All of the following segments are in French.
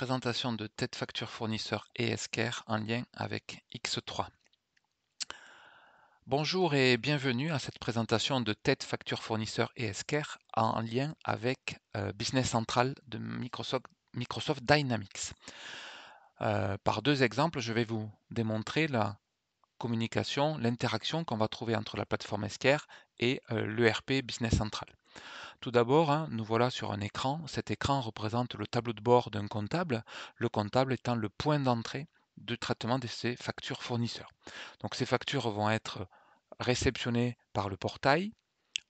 présentation de tête facture fournisseur et Esker en lien avec X3. Bonjour et bienvenue à cette présentation de tête facture fournisseur et Esker en lien avec Business Central de Microsoft Dynamics. Par deux exemples, je vais vous démontrer la communication, l'interaction qu'on va trouver entre la plateforme Esker et l'ERP Business Central. Tout d'abord, nous voilà sur un écran. Cet écran représente le tableau de bord d'un comptable, le comptable étant le point d'entrée de traitement de ces factures fournisseurs. Donc ces factures vont être réceptionnées par le portail,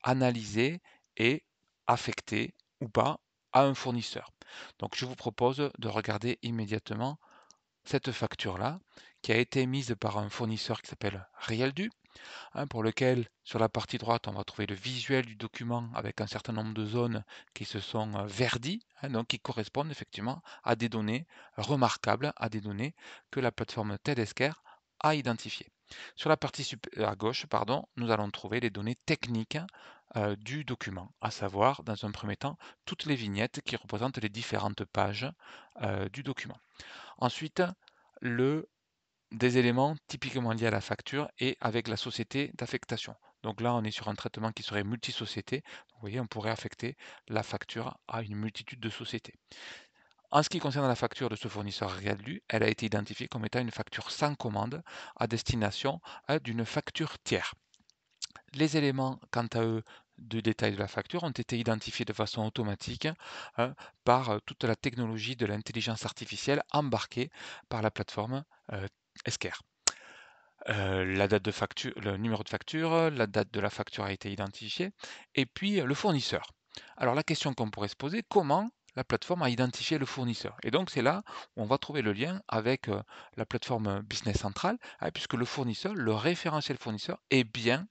analysées et affectées ou pas à un fournisseur. Donc je vous propose de regarder immédiatement cette facture-là qui a été émise par un fournisseur qui s'appelle Rieldu, pour lequel, sur la partie droite, on va trouver le visuel du document avec un certain nombre de zones qui se sont verdies, donc qui correspondent effectivement à des données remarquables, à des données que la plateforme TEDSCare a identifiées. Sur la partie à gauche, nous allons trouver les données techniques du document, à savoir, dans un premier temps, toutes les vignettes qui représentent les différentes pages du document. Ensuite, des éléments typiquement liés à la facture et avec la société d'affectation. Donc là, on est sur un traitement qui serait multisociété. Vous voyez, on pourrait affecter la facture à une multitude de sociétés. En ce qui concerne la facture de ce fournisseur Rialdu, elle a été identifiée comme étant une facture sans commande à destination d'une facture tiers. Les éléments, quant à eux, de détail de la facture ont été identifiés de façon automatique par toute la technologie de l'intelligence artificielle embarquée par la plateforme Esker. La date de facture, le numéro de facture, la date de la facture a été identifiée, et puis le fournisseur. Alors la question qu'on pourrait se poser, comment la plateforme a identifié le fournisseur? Et donc c'est là où on va trouver le lien avec la plateforme Business Central, puisque le fournisseur, le référentiel fournisseur est bien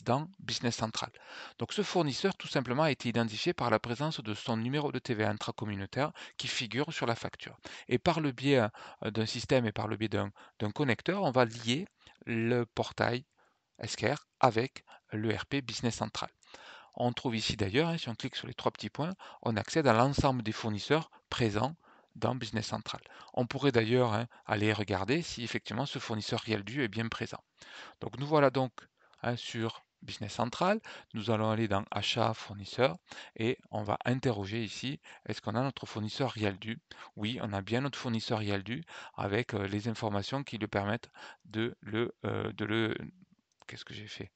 dans Business Central. Donc ce fournisseur tout simplement a été identifié par la présence de son numéro de TVA intracommunautaire qui figure sur la facture. Et par le biais d'un système et par le biais d'un connecteur, on va lier le portail Esker avec l'ERP Business Central. On trouve ici d'ailleurs, si on clique sur les trois petits points, on accède à l'ensemble des fournisseurs présents dans Business Central. On pourrait d'ailleurs aller regarder si effectivement ce fournisseur Rieldu est bien présent. Donc nous voilà donc sur Business Central, nous allons aller dans Achat fournisseur et on va interroger ici, est-ce qu'on a notre fournisseur Rialdu? Oui, on a bien notre fournisseur Rialdu avec les informations qui lui permettent qu'est-ce que j'ai fait?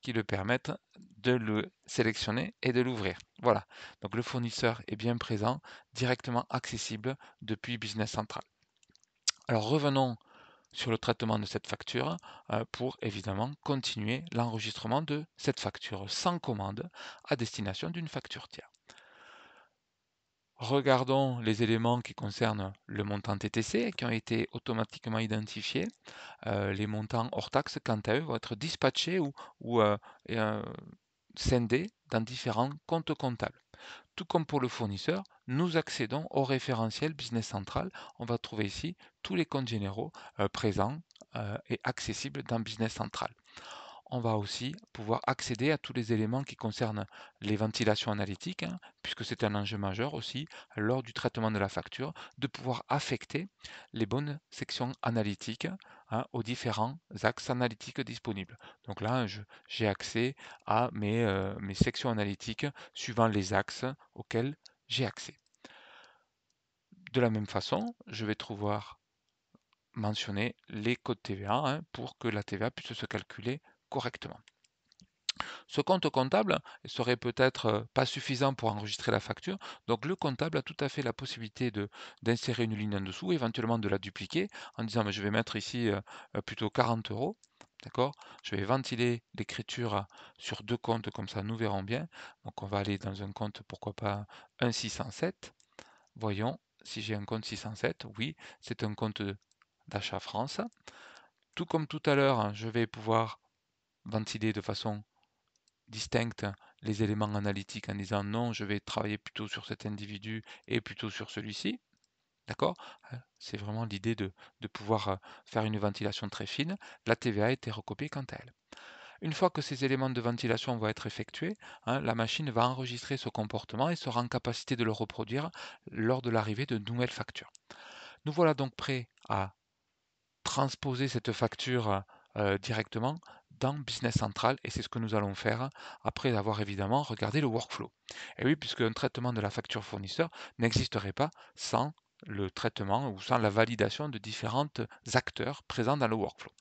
Qui le permettent de le sélectionner et de l'ouvrir. Voilà, donc le fournisseur est bien présent, directement accessible depuis Business Central. Alors revenons sur le traitement de cette facture pour évidemment continuer l'enregistrement de cette facture sans commande à destination d'une facture tiers. Regardons les éléments qui concernent le montant TTC qui ont été automatiquement identifiés. Les montants hors taxes, quant à eux, vont être dispatchés ou scindés dans différents comptes comptables. Tout comme pour le fournisseur, nous accédons au référentiel Business Central. On va trouver ici tous les comptes généraux présents et accessibles dans Business Central. On va aussi pouvoir accéder à tous les éléments qui concernent les ventilations analytiques, puisque c'est un enjeu majeur aussi lors du traitement de la facture, de pouvoir affecter les bonnes sections analytiques aux différents axes analytiques disponibles. Donc là, j'ai accès à mes sections analytiques suivant les axes auxquels j'ai accès. De la même façon, je vais pouvoir mentionner les codes TVA pour que la TVA puisse se calculer correctement. Ce compte comptable serait peut-être pas suffisant pour enregistrer la facture, donc le comptable a tout à fait la possibilité d'insérer une ligne en dessous, éventuellement de la dupliquer en disant je vais mettre ici plutôt 40 euros. D'accord? Je vais ventiler l'écriture sur deux comptes, comme ça nous verrons bien. Donc on va aller dans un compte, pourquoi pas un 607. Voyons si j'ai un compte 607. Oui, c'est un compte d'achat France. Tout comme tout à l'heure, je vais pouvoir ventiler de façon distincte les éléments analytiques en disant non, je vais travailler plutôt sur cet individu et plutôt sur celui-ci. D'accord? C'est vraiment l'idée de pouvoir faire une ventilation très fine. La TVA a été recopiée quant à elle. Une fois que ces éléments de ventilation vont être effectués, la machine va enregistrer ce comportement et sera en capacité de le reproduire lors de l'arrivée de nouvelles factures. Nous voilà donc prêts à transposer cette facture directement dans Business Central et c'est ce que nous allons faire après avoir évidemment regardé le workflow. Et oui, puisque un traitement de la facture fournisseur n'existerait pas sans le traitement ou sans la validation de différents acteurs présents dans le workflow.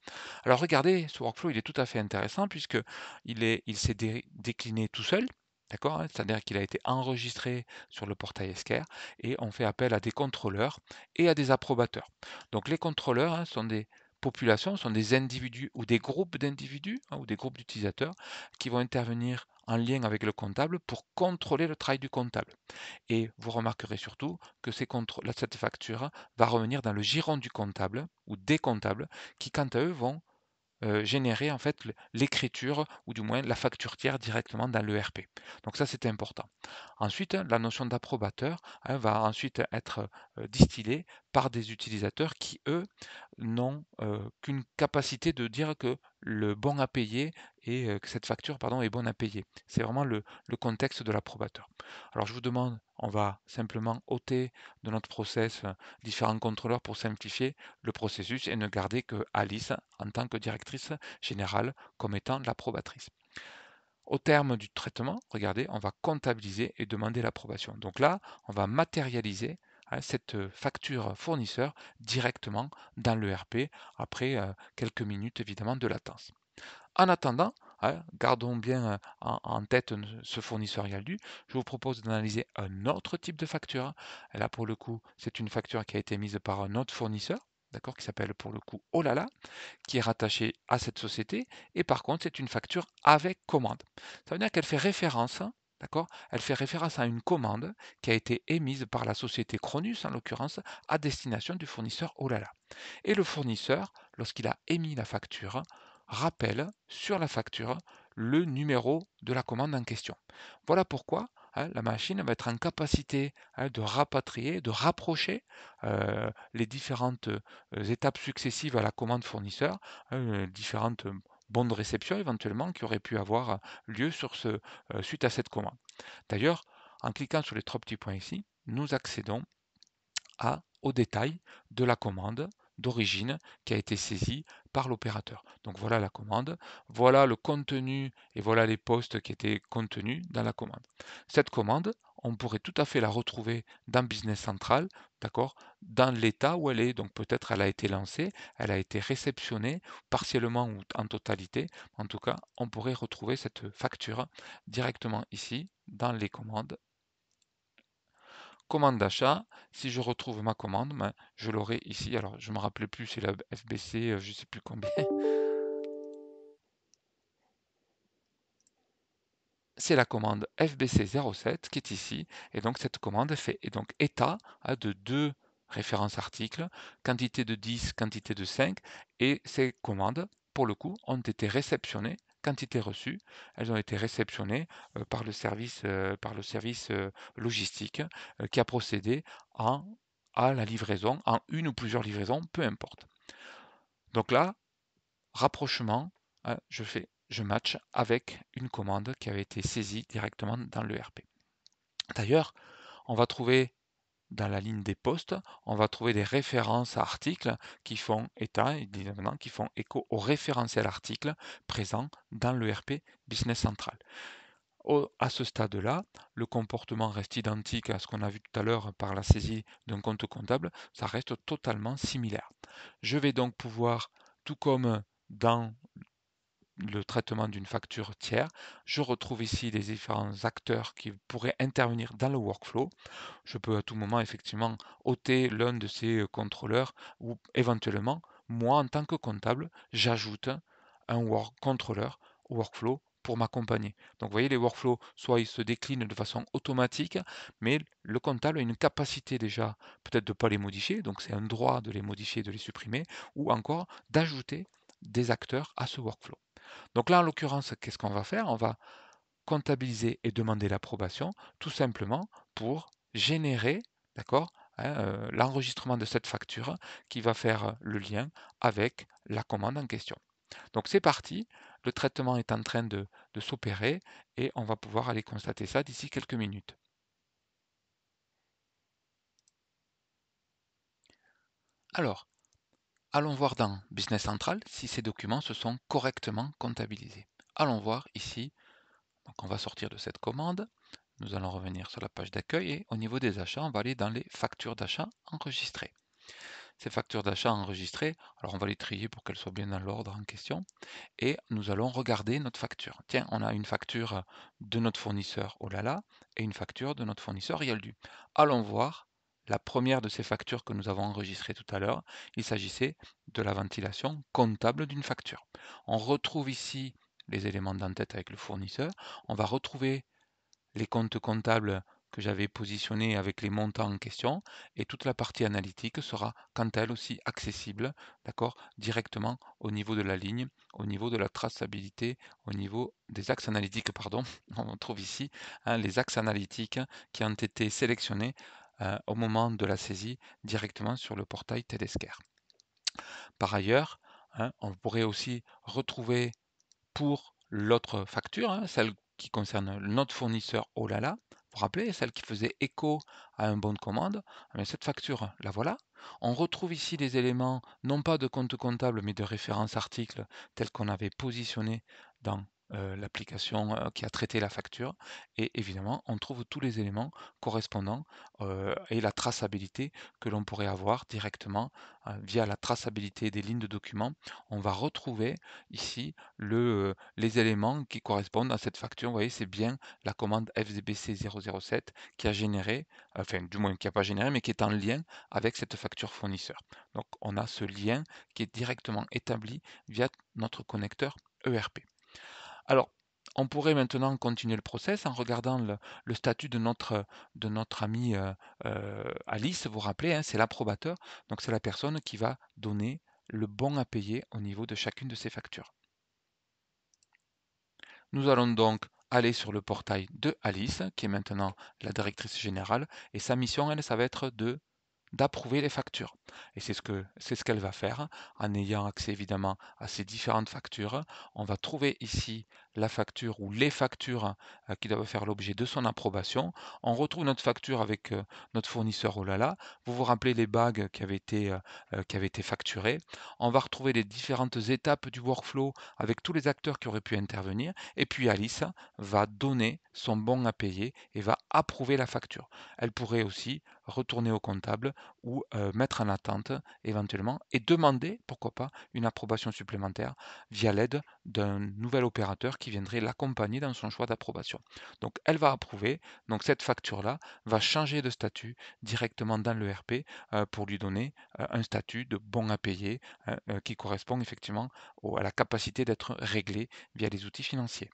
Alors regardez, ce workflow, il est tout à fait intéressant puisque il s'est décliné tout seul, d'accord, hein, c'est-à-dire qu'il a été enregistré sur le portail Esker et on fait appel à des contrôleurs et à des approbateurs. Donc les contrôleurs sont des populations, sont des individus ou des groupes d'individus ou des groupes d'utilisateurs qui vont intervenir en lien avec le comptable pour contrôler le travail du comptable. Et vous remarquerez surtout que cette facture va revenir dans le giron du comptable ou des comptables qui, quant à eux, vont générer en fait l'écriture ou du moins la facture tiers directement dans l'ERP. Donc ça c'est important. Ensuite, la notion d'approbateur va ensuite être distillée par des utilisateurs qui, eux, n'ont qu'une capacité de dire que le bon à payer et que cette facture pardon, est bonne à payer. C'est vraiment le contexte de l'approbateur. Alors je vous demande, on va simplement ôter de notre process différents contrôleurs pour simplifier le processus et ne garder que Alice en tant que directrice générale comme étant l'approbatrice. Au terme du traitement, regardez, on va comptabiliser et demander l'approbation. Donc là, on va matérialiser cette facture fournisseur directement dans l'ERP après quelques minutes évidemment de latence. En attendant, gardons bien en tête ce fournisseur Yaldu, je vous propose d'analyser un autre type de facture. Et là, pour le coup, c'est une facture qui a été mise par un autre fournisseur, d'accord, qui s'appelle pour le coup Olala, qui est rattachée à cette société. Et par contre, c'est une facture avec commande. Ça veut dire qu'elle fait référence, d'accord, elle fait référence à une commande qui a été émise par la société Cronus, en l'occurrence, à destination du fournisseur Olala. Et le fournisseur, lorsqu'il a émis la facture, rappelle sur la facture le numéro de la commande en question. Voilà pourquoi la machine va être en capacité de rapatrier, de rapprocher les différentes étapes successives à la commande fournisseur, différentes bons de réception éventuellement qui auraient pu avoir lieu suite à cette commande. D'ailleurs, en cliquant sur les trois petits points ici, nous accédons au détail de la commande d'origine qui a été saisie par l'opérateur. Donc voilà la commande, voilà le contenu et voilà les postes qui étaient contenus dans la commande. Cette commande, on pourrait tout à fait la retrouver dans Business Central, d'accord, dans l'état où elle est. Donc peut-être elle a été lancée, elle a été réceptionnée partiellement ou en totalité. En tout cas, on pourrait retrouver cette facture directement ici dans les commandes. Commande d'achat, si je retrouve ma commande, ben, je l'aurai ici. Alors, je ne me rappelais plus, c'est la FBC, je ne sais plus combien. C'est la commande FBC07 qui est ici. Et donc, cette commande fait et donc état de deux références articles, quantité de 10, quantité de 5. Et ces commandes, pour le coup, ont été réceptionnées. Quantité reçue, elles ont été réceptionnées par le service logistique qui a procédé à la livraison, en une ou plusieurs livraisons, peu importe. Donc là, rapprochement, je match avec une commande qui avait été saisie directement dans l'ERP. D'ailleurs, on va trouver dans la ligne des postes, on va trouver des références à articles qui font état, évidemment, qui font écho au référentiel article présent dans l'ERP Business Central. À ce stade-là, le comportement reste identique à ce qu'on a vu tout à l'heure par la saisie d'un compte comptable, ça reste totalement similaire. Je vais donc pouvoir, tout comme dans le traitement d'une facture tiers, je retrouve ici les différents acteurs qui pourraient intervenir dans le workflow. Je peux à tout moment effectivement ôter l'un de ces contrôleurs ou éventuellement, moi en tant que comptable, j'ajoute un contrôleur workflow pour m'accompagner. Donc vous voyez, les workflows, soit ils se déclinent de façon automatique, mais le comptable a une capacité déjà peut-être de ne pas les modifier, donc c'est un droit de les modifier, de les supprimer, ou encore d'ajouter des acteurs à ce workflow. Donc là, en l'occurrence, qu'est-ce qu'on va faire? On va comptabiliser et demander l'approbation, tout simplement pour générer, d'accord, l'enregistrement de cette facture qui va faire le lien avec la commande en question. Donc c'est parti, le traitement est en train de s'opérer et on va pouvoir aller constater ça d'ici quelques minutes. Alors, allons voir dans Business Central si ces documents se sont correctement comptabilisés. Allons voir ici, donc on va sortir de cette commande, nous allons revenir sur la page d'accueil et au niveau des achats, on va aller dans les factures d'achat enregistrées. Ces factures d'achat enregistrées, alors on va les trier pour qu'elles soient bien dans l'ordre en question et nous allons regarder notre facture. Tiens, on a une facture de notre fournisseur Olala et une facture de notre fournisseur Rialdu. Allons voir la première de ces factures que nous avons enregistrées tout à l'heure. Il s'agissait de la ventilation comptable d'une facture. On retrouve ici les éléments d'en-tête avec le fournisseur. On va retrouver les comptes comptables que j'avais positionnés avec les montants en question et toute la partie analytique sera quant à elle aussi accessible, d'accord, directement au niveau de la ligne, au niveau de la traçabilité, au niveau des axes analytiques, pardon. On trouve ici les axes analytiques qui ont été sélectionnés au moment de la saisie directement sur le portail Tedesquer. Par ailleurs, on pourrait aussi retrouver pour l'autre facture, celle qui concerne notre fournisseur Olala, vous vous rappelez, celle qui faisait écho à un bon de commande, cette facture, la voilà. On retrouve ici les éléments, non pas de compte comptable, mais de référence article, tels qu'on avait positionné dans l'application qui a traité la facture. Et évidemment, on trouve tous les éléments correspondants et la traçabilité que l'on pourrait avoir directement via la traçabilité des lignes de documents. On va retrouver ici les éléments qui correspondent à cette facture. Vous voyez, c'est bien la commande FZBC 007 qui a généré, enfin du moins qui n'a pas généré, mais qui est en lien avec cette facture fournisseur. Donc on a ce lien qui est directement établi via notre connecteur ERP. Alors, on pourrait maintenant continuer le process en regardant le statut de notre ami Alice. Vous vous rappelez, c'est l'approbateur. Donc c'est la personne qui va donner le bon à payer au niveau de chacune de ces factures. Nous allons donc aller sur le portail de Alice, qui est maintenant la directrice générale, et sa mission, elle, ça va être d'approuver les factures. Et c'est ce qu'elle va faire en ayant accès évidemment à ces différentes factures. On va trouver ici la facture ou les factures qui doivent faire l'objet de son approbation. On retrouve notre facture avec notre fournisseur Olala. Vous vous rappelez les bagues qui avaient été facturées. On va retrouver les différentes étapes du workflow avec tous les acteurs qui auraient pu intervenir. Et puis Alice va donner son bon à payer et va approuver la facture. Elle pourrait aussi retourner au comptable ou mettre en attente éventuellement et demander, pourquoi pas, une approbation supplémentaire via l'aide d'un nouvel opérateur qui viendrait l'accompagner dans son choix d'approbation. Donc elle va approuver, donc cette facture-là va changer de statut directement dans l'ERP pour lui donner un statut de bon à payer qui correspond effectivement à la capacité d'être réglé via les outils financiers.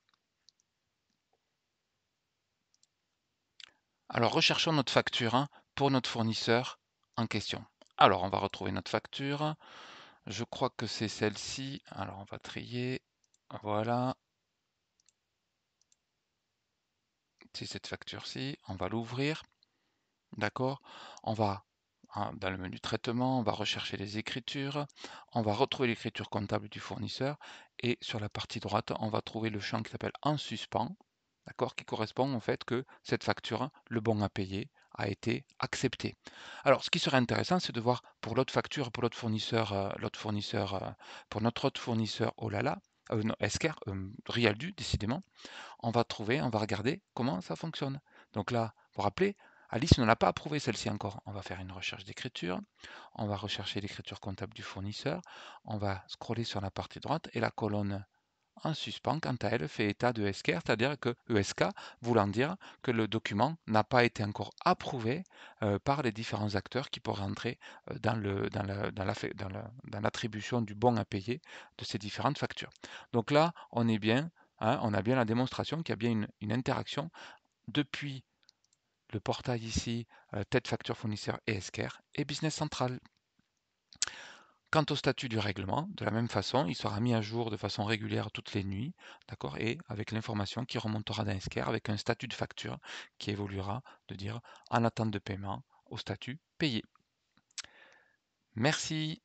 Alors recherchons notre facture pour notre fournisseur en question. Alors on va retrouver notre facture. Je crois que c'est celle-ci. Alors on va trier. Voilà. C'est cette facture-ci. On va l'ouvrir. D'accord? On va dans le menu traitement, on va rechercher les écritures. On va retrouver l'écriture comptable du fournisseur. Et sur la partie droite, on va trouver le champ qui s'appelle en suspens. D'accord, qui correspond au fait que cette facture, le bon à payer, a été accepté. Alors, ce qui serait intéressant, c'est de voir pour l'autre facture, pour pour notre autre fournisseur Olala, non, Esker, Rialdu, décidément, on va regarder comment ça fonctionne. Donc là, vous vous rappelez, Alice ne l'a pas approuvé celle-ci encore. On va faire une recherche d'écriture, on va rechercher l'écriture comptable du fournisseur, on va scroller sur la partie droite et la colonne en suspens, quant à elle, fait état de ESK, c'est-à-dire que ESK voulant dire que le document n'a pas été encore approuvé par les différents acteurs qui pourraient entrer dans l'attribution du bon à payer de ces différentes factures. Donc là, on est bien, on a bien la démonstration qu'il y a bien une interaction depuis le portail ici, tête facture fournisseur et ESCARE et Business Central. Quant au statut du règlement, de la même façon, il sera mis à jour de façon régulière toutes les nuits, d'accord, et avec l'information qui remontera d'un SCARE avec un statut de facture qui évoluera de dire en attente de paiement au statut payé. Merci.